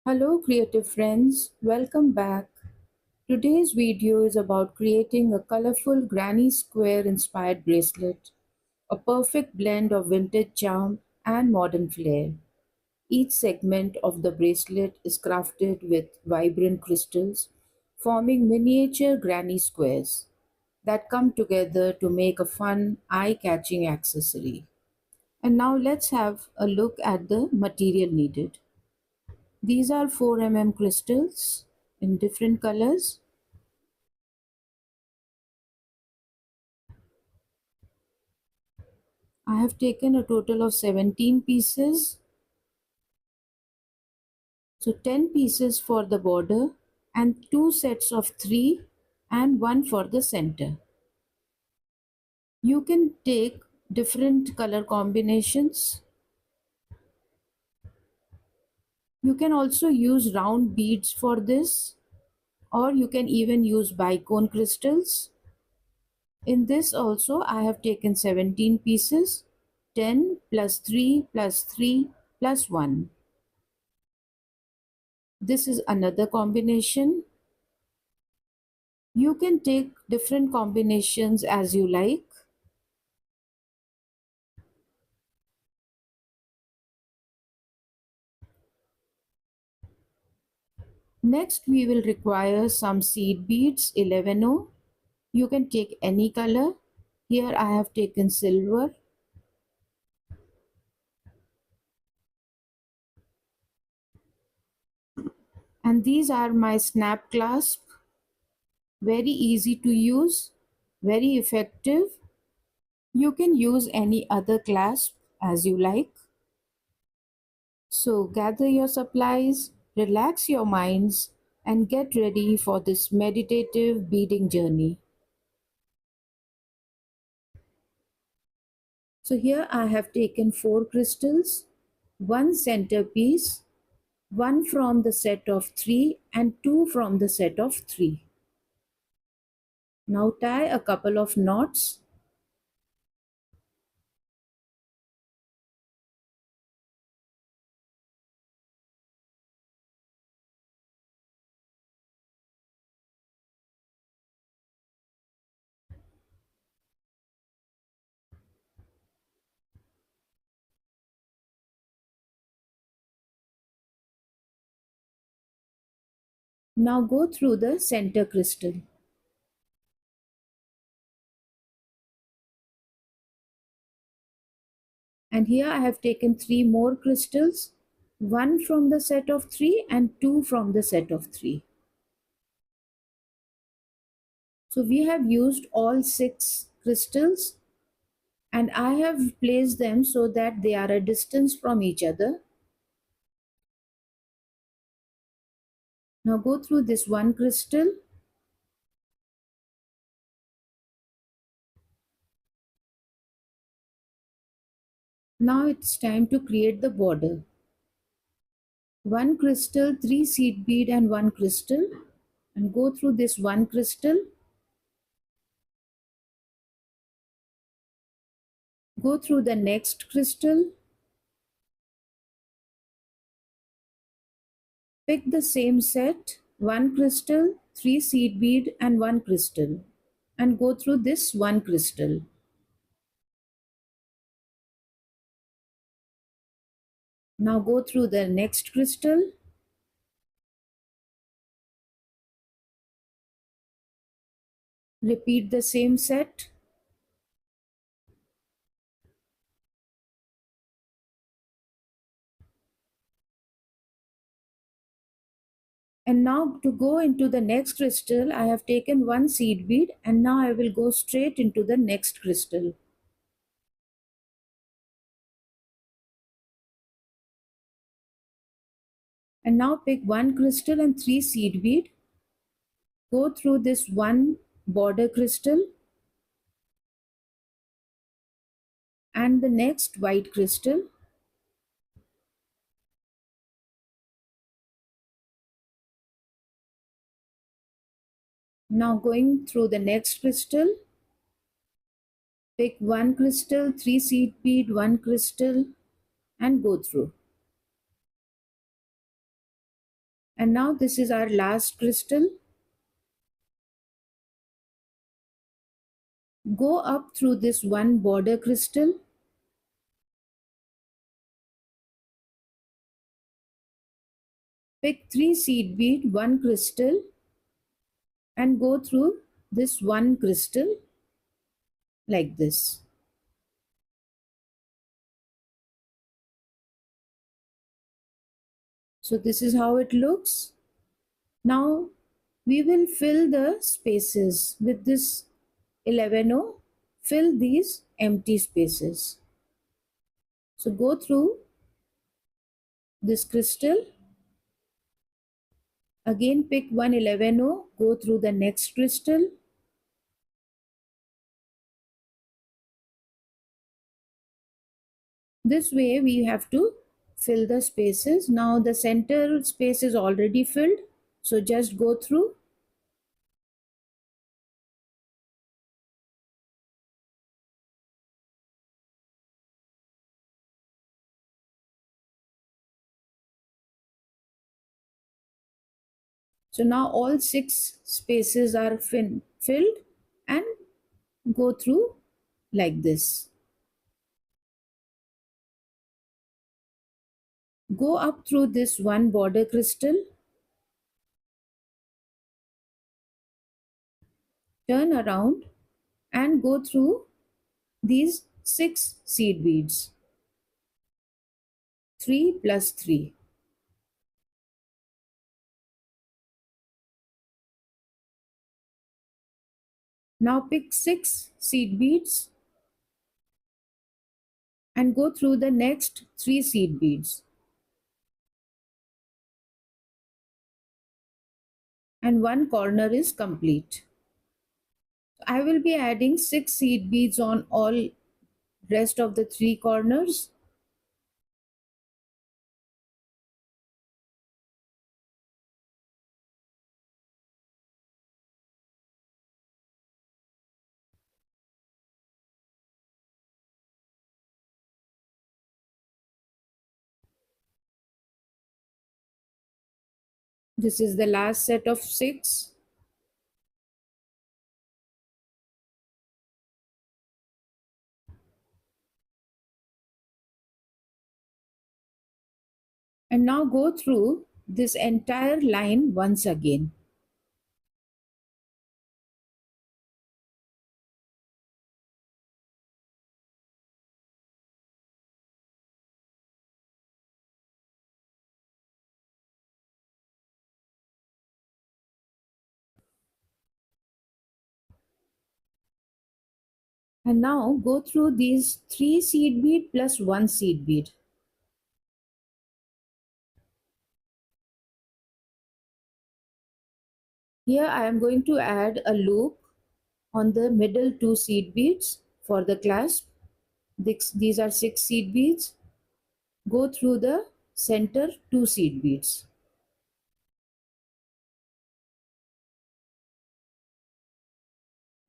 Hello creative friends, welcome back. Today's video is about creating a colorful granny square inspired bracelet, a perfect blend of vintage charm and modern flair. Each segment of the bracelet is crafted with vibrant crystals, forming miniature granny squares that come together to make a fun, eye-catching accessory. And now let's have a look at the material needed. These are 4 crystals in different colors. I have taken a total of 17 pieces. So 10 pieces for the border and 2 sets of 3 and 1 for the center. You can take different color combinations. You can also use round beads for this, or you can even use bicone crystals. In this also I have taken 17 pieces, 10 plus 3 plus 3 plus 1. This is another combination. You can take different combinations as you like. Next we will require some seed beads, 11O. You can take any color. Here I have taken silver. And these are my snap clasp. Very easy to use, very effective. You can use any other clasp as you like. So gather your supplies, relax your minds, and get ready for this meditative beading journey. So here I have taken 4 crystals, 1 centerpiece, 1 from the set of 3 and 2 from the set of 3. Now tie a couple of knots. Now go through the center crystal. And here I have taken 3 more crystals, 1 from the set of 3 and 2 from the set of 3. So we have used all 6 crystals and I have placed them so that they are a distance from each other. Now go through this one crystal. Now it's time to create the border. 1 crystal, 3 seed bead and 1 crystal, and go through this 1 crystal. Go through the next crystal. Pick the same set, 1 crystal, 3 seed bead and 1 crystal, and go through this 1 crystal. Now go through the next crystal. Repeat the same set. And now to go into the next crystal, I have taken 1 seed bead and now I will go straight into the next crystal. And now pick 1 crystal and 3 seed bead. Go through this 1 border crystal and the next white crystal. Now going through the next crystal, pick 1 crystal, 3 seed bead, 1 crystal and go through. And now this is our last crystal. Go up through this one border crystal, pick 3 seed bead, 1 crystal, and go through this one crystal like this. So this is how it looks. Now we will fill the spaces with this 11O. Fill these empty spaces. So go through this crystal. Again pick one 11O. Go through the next crystal. This way we have to fill the spaces. Now the center space is already filled. So just go through. So now all 6 spaces are filled, and go through like this. Go up through this one border crystal, turn around and go through these 6 seed beads. 3 plus 3. Now pick 6 seed beads and go through the next 3 seed beads. And one corner is complete. I will be adding 6 seed beads on all rest of the 3 corners. This is the last set of 6. And now go through this entire line once again. And now go through these 3 seed bead plus 1 seed bead. Here I am going to add a loop on the middle 2 seed beads for the clasp. These are 6 seed beads. Go through the center 2 seed beads.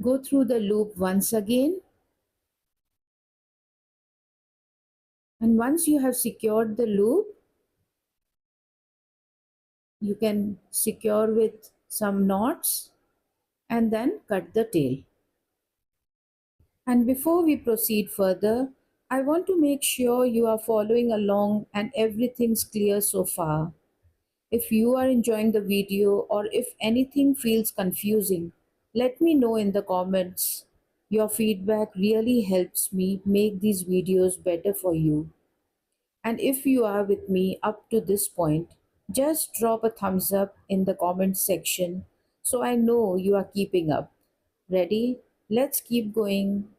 Go through the loop once again. And once you have secured the loop, you can secure with some knots and then cut the tail. And before we proceed further, I want to make sure you are following along and everything's clear so far. If you are enjoying the video or if anything feels confusing, let me know in the comments. Your feedback really helps me make these videos better for you. And if you are with me up to this point, just drop a thumbs up in the comment section so I know you are keeping up. Ready? Let's keep going.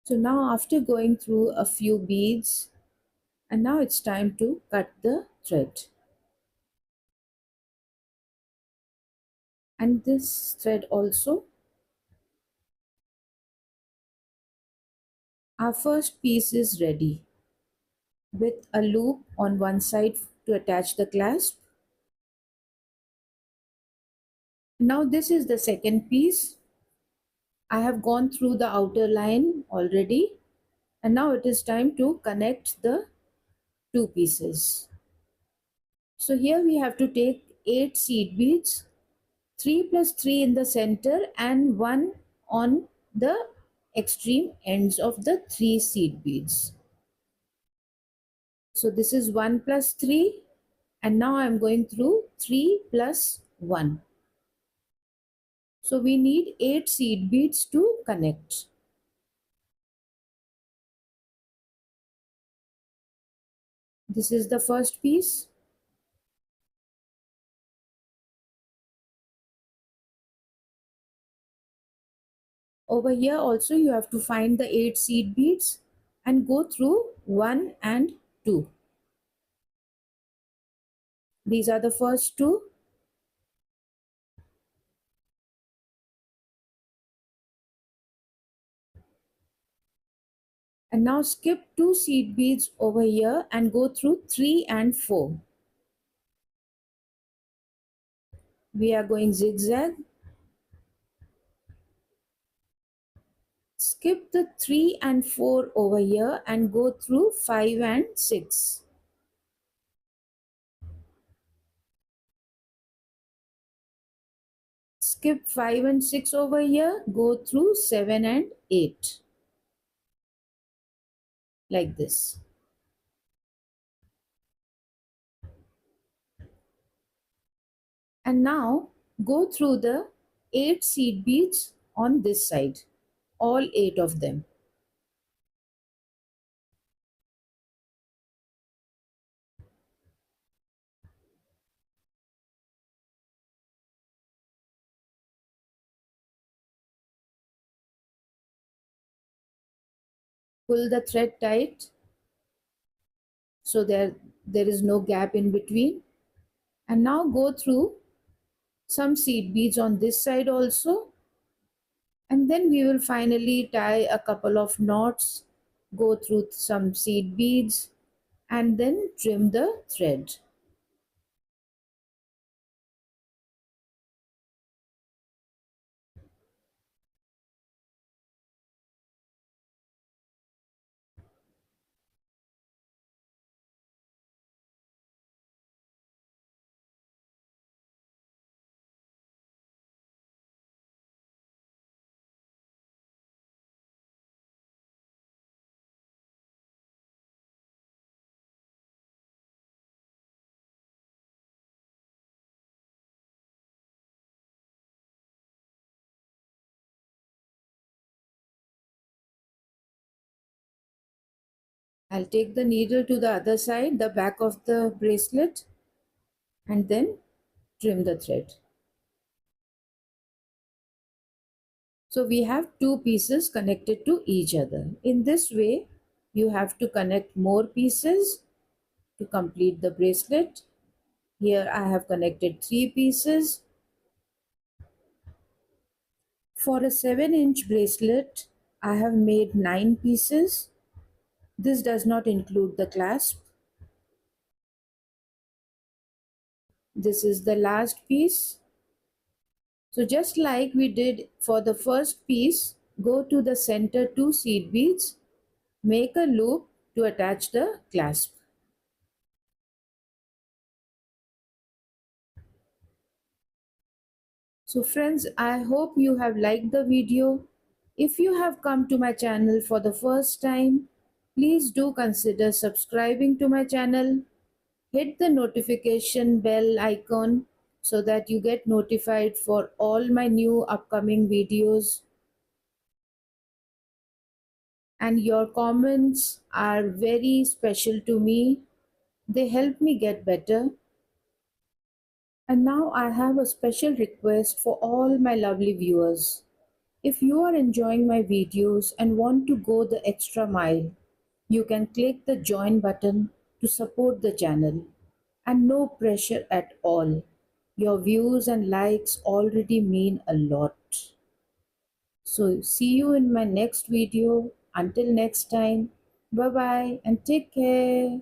So now after going through a few beads, and now it's time to cut the thread. And this thread also. Our first piece is ready with a loop on one side to attach the clasp. Now this is the second piece. I have gone through the outer line already, and now it is time to connect the two pieces. So here we have to take 8 seed beads, 3 plus 3 in the center and 1 on the extreme ends of the 3 seed beads. So this is 1 plus 3, and now I am going through 3 plus 1. So we need 8 seed beads to connect. This is the first piece. Over here also you have to find the 8 seed beads and go through 1 and 2. These are the first two. And now skip 2 seed beads over here and go through 3 and 4. We are going zigzag. Skip the 3 and 4 over here and go through 5 and 6. Skip 5 and 6 over here, go through 7 and 8. Like this. And now go through the 8 seed beads on this side, all 8 of them. Pull the thread tight so there is no gap in between. And now go through some seed beads on this side also, and then we will finally tie a couple of knots, go through some seed beads, and then trim the thread. I'll take the needle to the other side, the back of the bracelet, and then trim the thread. So we have two pieces connected to each other. In this way, you have to connect more pieces to complete the bracelet. Here I have connected 3 pieces. For a 7-inch bracelet, I have made 9 pieces. This does not include the clasp. This is the last piece. So just like we did for the first piece, go to the center 2 seed beads, make a loop to attach the clasp. So friends, I hope you have liked the video. If you have come to my channel for the first time, please do consider subscribing to my channel. Hit the notification bell icon so that you get notified for all my new upcoming videos. And your comments are very special to me. They help me get better. And now I have a special request for all my lovely viewers. If you are enjoying my videos and want to go the extra mile, you can click the join button to support the channel. And no pressure at all. Your views and likes already mean a lot. So see you in my next video. Until next time, bye bye and take care.